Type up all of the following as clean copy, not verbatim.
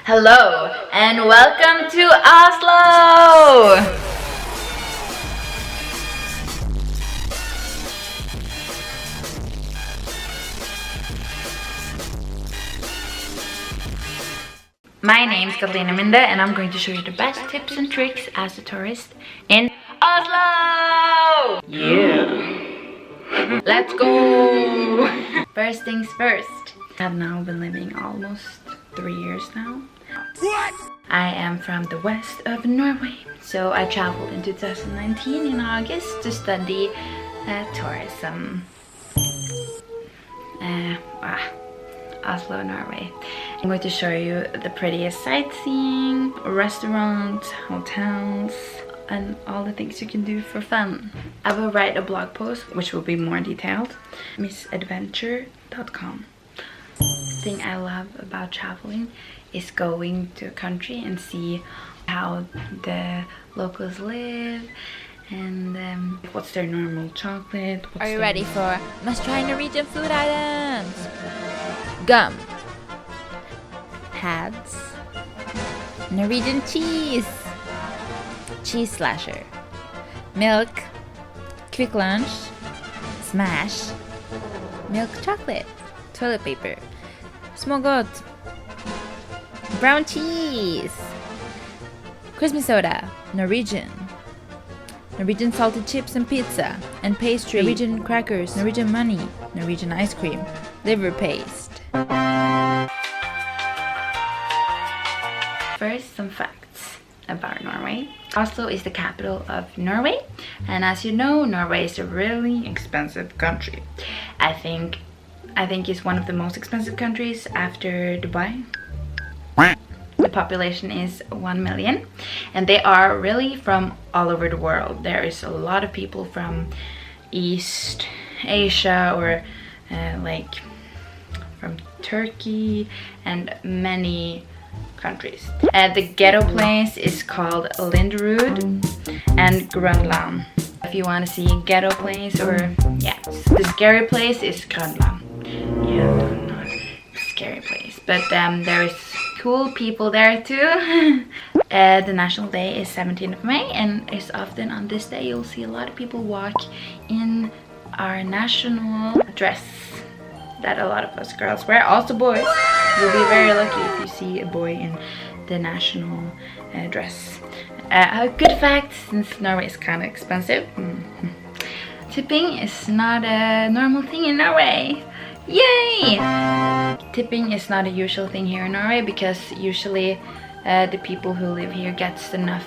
Hello and welcome to Oslo! My name is Katrine Minde and I'm going to show you the best tips and tricks as a tourist in Oslo! Yeah! Let's go! First things first. I've now been living almost 3 years now. What? I am from the west of Norway. So I traveled in 2019 in August to study tourism. Oslo, Norway. I'm going to show you the prettiest sightseeing, restaurants, hotels, and all the things you can do for fun. I will write a blog post which will be more detailed. missadventure.com. The thing I love about traveling is going to a country and see how the locals live and what's their normal chocolate. Are you ready for must try Norwegian food items? Gum, pads, Norwegian cheese, cheese slasher, milk, quick lunch, smash, milk chocolate, toilet paper, smågodt, brown cheese, Christmas soda, Norwegian salted chips and pizza and pastry, Norwegian crackers, Norwegian money, Norwegian ice cream, liver paste. First, some facts about Norway. Oslo is the capital of Norway, and as you know, Norway is a really expensive country. I think it's one of the most expensive countries after Dubai. The population is 1 million, and they are really from all over the world. There is a lot of people from East Asia or like from Turkey and many countries. The ghetto place is called Linderud and Grønland. If you want to see a ghetto place, or yeah, the scary place is Grønland. Yeah, not a scary place, but there is cool people there too. The national day is 17th of May, and it's often on this day you'll see a lot of people walk in our national dress that a lot of us girls wear, also boys. You'll be very lucky if you see a boy in the national dress. A good fact, since Norway is kind of expensive, tipping is not a normal thing in Norway. Yay! Tipping is not a usual thing here in Norway because usually the people who live here gets enough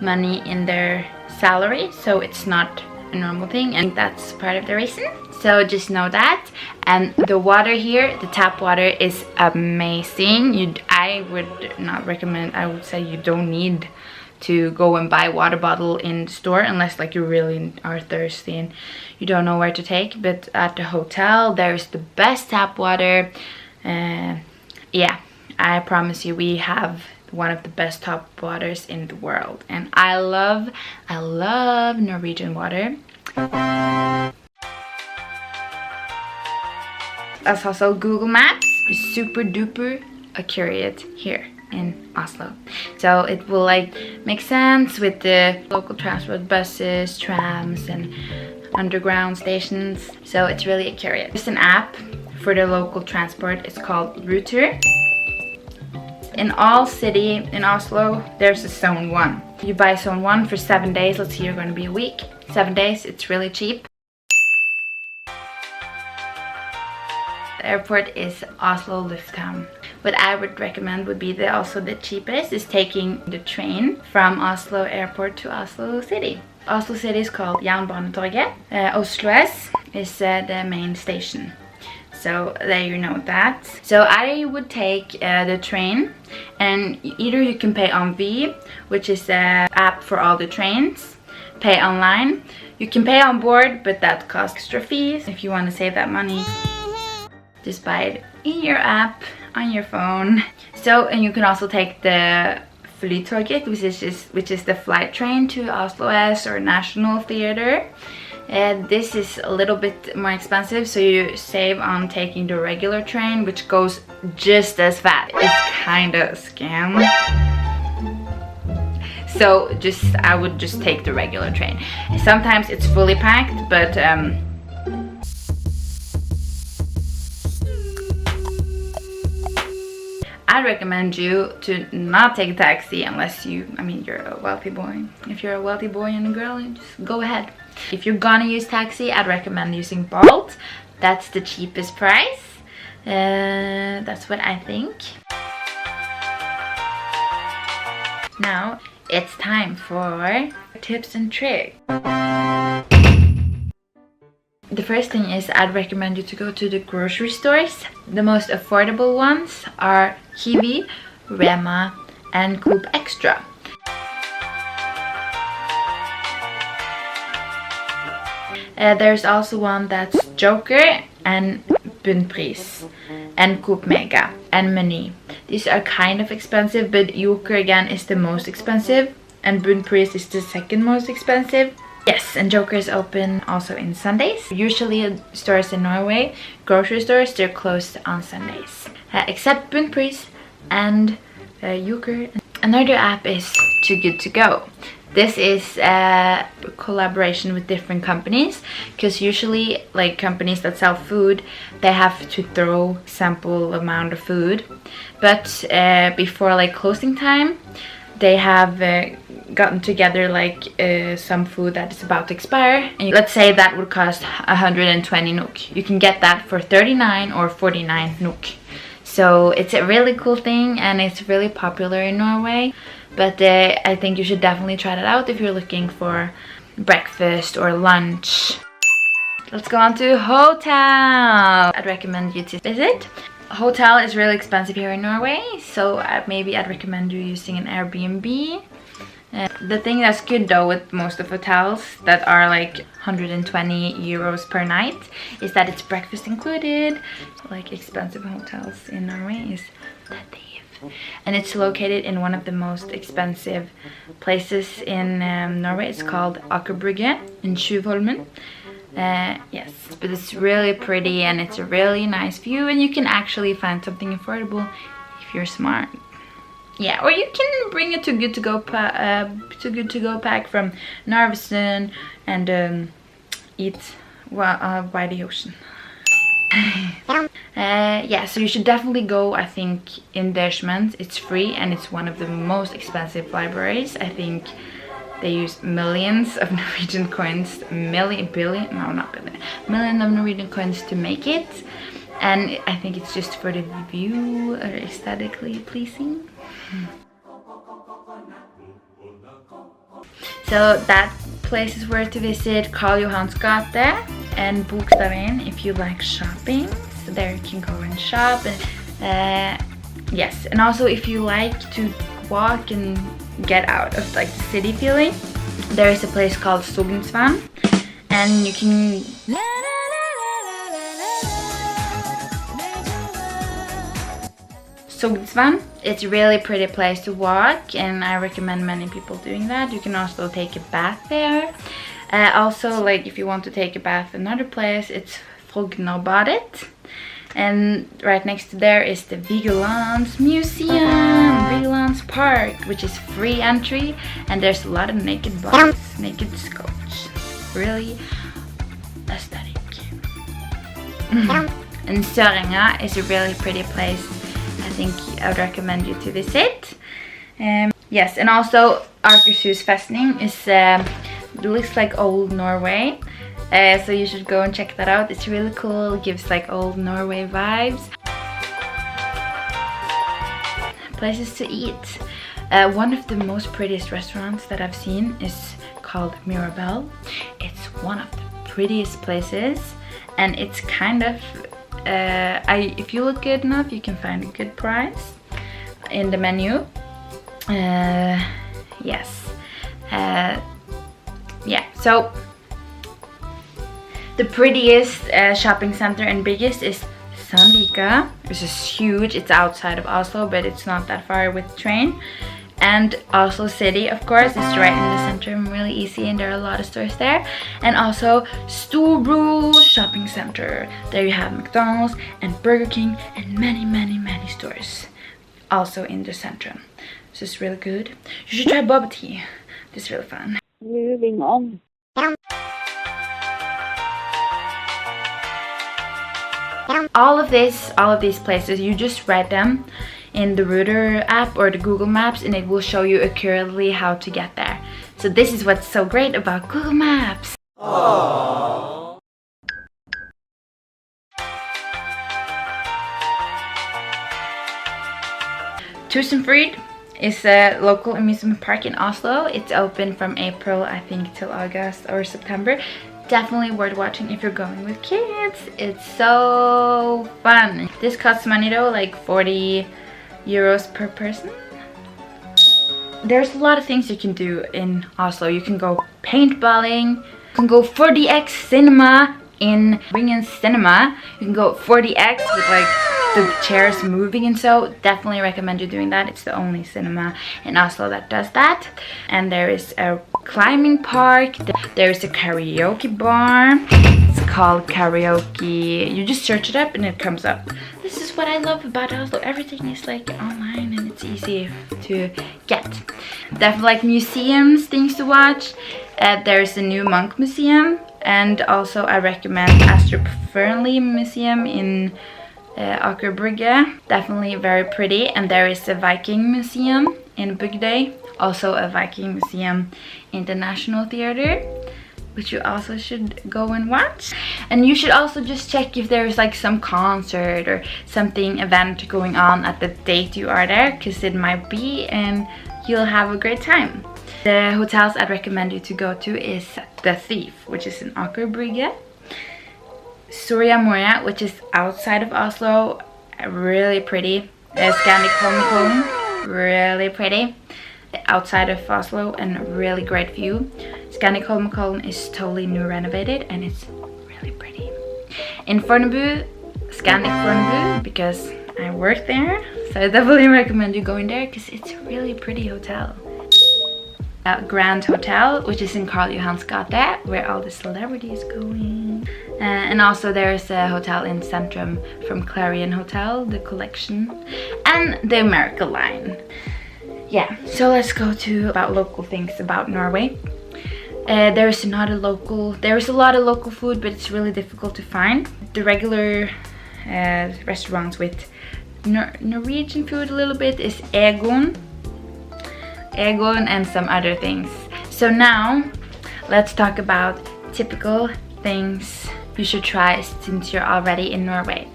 money in their salary, so it's not a normal thing, and that's part of the reason. So just know that. And the water here, the tap water, is amazing. I would not recommend, I would say you don't need to go and buy a water bottle in the store unless like you really are thirsty and you don't know where to take. But at the hotel there's the best tap water. Yeah, I promise you, we have one of the best tap waters in the world, and I love Norwegian water. As also Google Maps is super duper accurate here in Oslo, so it will like make sense with the local transport, buses, trams and underground stations, so it's really accurate. There's an app for the local transport. It's called RUTER. In all city in Oslo there's a zone 1. You buy zone 1 for 7 days. Let's say you're going to be a week, 7 days. It's really cheap. The airport is Oslo Lufthavn. What I would recommend would be also the cheapest is taking the train from Oslo airport to Oslo city. Oslo city is called Jernbanetorget. Oslo S is the main station. So there you know that. So I would take the train, and either you can pay on V, which is the app for all the trains, pay online. You can pay on board, but that costs extra fees. If you want to save that money, just buy it in your app on your phone. So, and you can also take the Flytoget, which is the flight train to Oslo S or National Theatre. This is a little bit more expensive, so you save on taking the regular train, which goes just as fast. It's kind of a scam. So I would just take the regular train. Sometimes it's fully packed, but I recommend you to not take a taxi unless you're a wealthy boy. If you're a wealthy boy and a girl, just go ahead. If you're gonna use taxi, I'd recommend using Bolt. That's the cheapest price. That's what I think. Now it's time for tips and tricks. The first thing is I'd recommend you to go to the grocery stores. The most affordable ones are Kiwi, Rema, and Coop Extra. There's also one that's Joker and Bunnpris and Coop Mega and Meny. These are kind of expensive, but Joker again is the most expensive and Bunnpris is the second most expensive. Yes, and Joker is open also in Sundays. Usually stores in Norway, grocery stores, they're closed on Sundays. Except Bunnpris and Joker. Another app is Too Good To Go. This is a collaboration with different companies, because usually like companies that sell food, they have to throw sample amount of food. But before like closing time, they have gotten together like some food that is about to expire, and let's say that would cost 120 NOK. You can get that for 39 or 49 NOK. So it's a really cool thing and it's really popular in Norway. But I think you should definitely try that out if you're looking for breakfast or lunch. Let's go on to hotel. I'd recommend you to visit. Hotel is really expensive here in Norway, so maybe I'd recommend you using an Airbnb. The thing that's good though with most of hotels that are like 120 euros per night is that it's breakfast included. Like expensive hotels in Norway is The Theif. And it's located in one of the most expensive places in Norway. It's called Aker Brygge in Tjuvholmen. Yes, but it's really pretty and it's a really nice view, and you can actually find something affordable if you're smart. Yeah, or you can bring a Too Good To Go pack from Narvesen and eat by the ocean. Yeah, so you should definitely go, I think, in Deichman. It's free and it's one of the most expensive libraries. I think they use millions of Norwegian coins, million of Norwegian coins to make it. And I think it's just for the view, aesthetically pleasing. So that place is worth to visit. Karl Johans gate and Bogstadveien if you like shopping. So there you can go and shop. And yes, and also if you like to walk and get out of like the city feeling, there is a place called Sognsvann, and you can Sognsvann. It's a really pretty place to walk, and I recommend many people doing that. You can also take a bath there. Also, like if you want to take a bath another place, it's Frognerbadet. And right next to there is the Vigelands Museum, Vigelandsparken, which is free entry, and there's a lot of naked bodies, naked sculptures. Really aesthetic. And Sørenga is a really pretty place. I think I would recommend you to visit. Yes, and also Akerhus Festnings is it looks like old Norway. So you should go and check that out. It's really cool. It gives like old Norway vibes. Places to eat. One of the most prettiest restaurants that I've seen is called Mirabelle. It's one of the prettiest places, and it's kind of if you look good enough, you can find a good price in the menu. Yes. Yeah, so the prettiest shopping center and biggest is Sandvika, which is huge. It's outside of Oslo, but it's not that far with train. And Oslo City, of course, is right in the center, really easy, and there are a lot of stores there. And also Storo shopping center. There you have McDonald's and Burger King and many stores. Also in the center. So it's really good. You should try boba tea. It's really fun. Moving on. All of these places, you just write them in the RUTER app or the Google Maps, and it will show you accurately how to get there. So this is what's so great about Google Maps. Aww. Tusenfryd is a local amusement park in Oslo. It's open from April, I think, till August or September. Definitely worth watching if you're going with kids. It's so fun. This costs money though, like 40 euros per person. There's a lot of things you can do in Oslo. You can go paintballing, you can go 4DX cinema in Ringen Cinema. You can go 4DX with like the chairs moving, and so definitely recommend you doing that. It's the only cinema in Oslo that does that. And there is a climbing park. There is a karaoke bar. It's called Karaoke. You just search it up and it comes up. This is what I love about Oslo. Everything is like online and it's easy to get. Definitely like museums, things to watch. There's a new Munch Museum, and also I recommend Astrup Fearnley Museum in Aker Brygge. Definitely very pretty. And there is a Viking Museum in Brygge. Also a Viking Museum in the National Theater, which you also should go and watch. And you should also just check if there's like some concert or something event going on at the date you are there, because it might be, and you'll have a great time. The hotels I'd recommend you to go to is The Theif, which is in Aker Brygge. Moria, which is outside of Oslo, really pretty. Scandic Fornebu I, really pretty. Outside of Oslo, and really great view. Scandic Fornebu I is totally new renovated and it's really pretty. In Fornebu, Scandic Fornebu, because I worked there, so I definitely recommend you going there because it's a really pretty hotel. Grand Hotel, which is in Karl Johans gate, where all the celebrities going. And also there's a hotel in Centrum from Clarion Hotel, the Collection, and the America line. Yeah, so let's go to about local things about Norway. There is a lot of local food, but it's really difficult to find. The regular restaurants with Norwegian food a little bit is Egon, and some other things. So now let's talk about typical things you should try since you're already in Norway.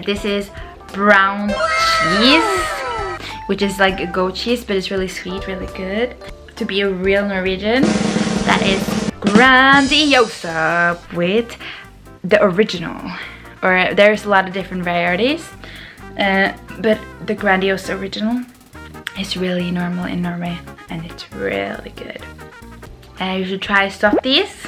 This is brown cheese, which is like a goat cheese, but it's really sweet, really good. To be a real Norwegian, that is Grandiosa with the original. Or there's a lot of different varieties, but the Grandiosa original is really normal in Norway, and it's really good. You should try softies,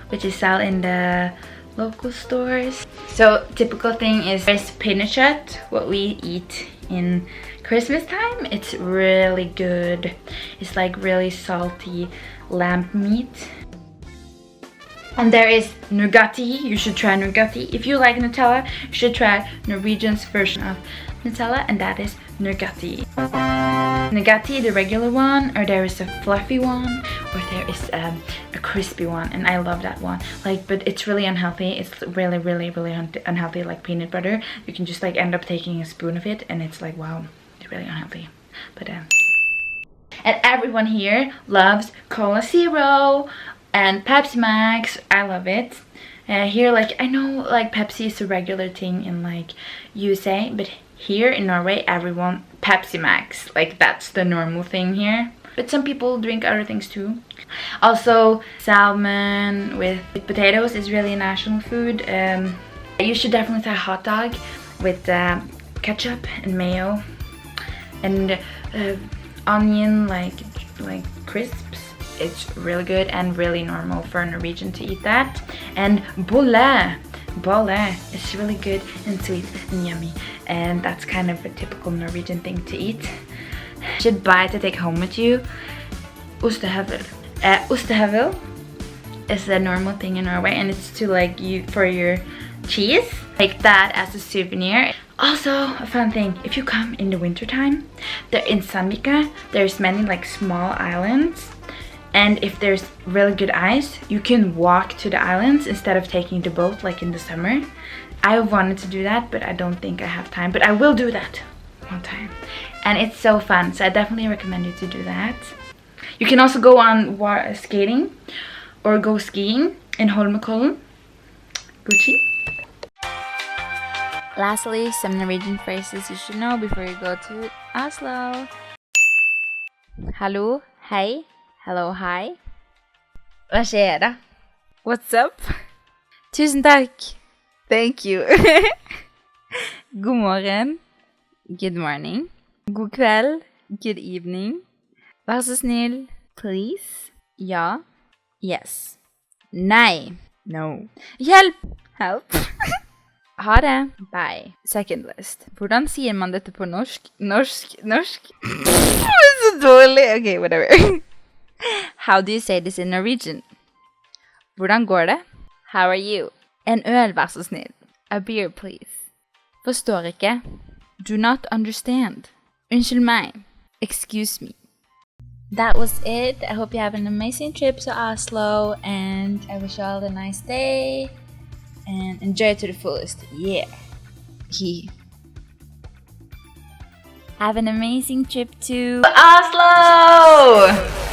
which is sold in the local stores. So typical thing is there's pinnekjøtt, what we eat in Christmas time. It's really good. It's like really salty lamb meat. And there is Nugatti. You should try Nugatti. If you like Nutella, you should try Norwegian's version of Nutella, and that is Nugatti. Nugatti, the regular one, or there is a fluffy one, or there is a crispy one, and I love that one. Like, but it's really unhealthy. It's really unhealthy, like peanut butter. You can just like end up taking a spoon of it, and it's like, wow, it's really unhealthy. But and everyone here loves Cola Zero and Pepsi Max. I love it. Here, like, I know like Pepsi is a regular thing in like USA, but here in Norway, everyone Pepsi Max. Like, that's the normal thing here. But some people drink other things too. Also, salmon with potatoes is really a national food. You should definitely try hot dog with ketchup and mayo and onion like crisps. It's really good and really normal for a Norwegian to eat that. And bolle is really good and sweet and yummy, and that's kind of a typical Norwegian thing to eat. should buy to take home with you. Ostehøvel. Ostehøvel is a normal thing in Norway, and it's to like for your cheese. Take that as a souvenir. Also, a fun thing, if you come in the winter time, in Sandvika, there's many like small islands, and if there's really good ice, you can walk to the islands instead of taking the boat like in the summer. I wanted to do that, but I don't think I have time, but I will do that one time. And it's so fun, so I definitely recommend you to do that. You can also go on skating or go skiing in Holmenkollen. Gucci. Lastly, some Norwegian phrases you should know before you go to Oslo. Hallo, hei, hello, hi. Hva skjer da? What's up? Tusen takk. Thank you. God morgen. Good morning. God kveld. Good evening. Vær så snill. Please. Ja. Yes. Nei. No. Hjelp. Help. Ha det. Bye. Second list. Hvordan sier man dette på norsk? Norsk? Så dårlig. Okay, whatever. How do you say this in Norwegian? Hvordan går det? How are you? En øl, vær så snill. A beer, please. Forstår ikke. Do not understand. Unnskyld meg. Excuse me. That was it. I hope you have an amazing trip to Oslo, and I wish you all a nice day and enjoy it to the fullest. Yeah. Have an amazing trip to Oslo!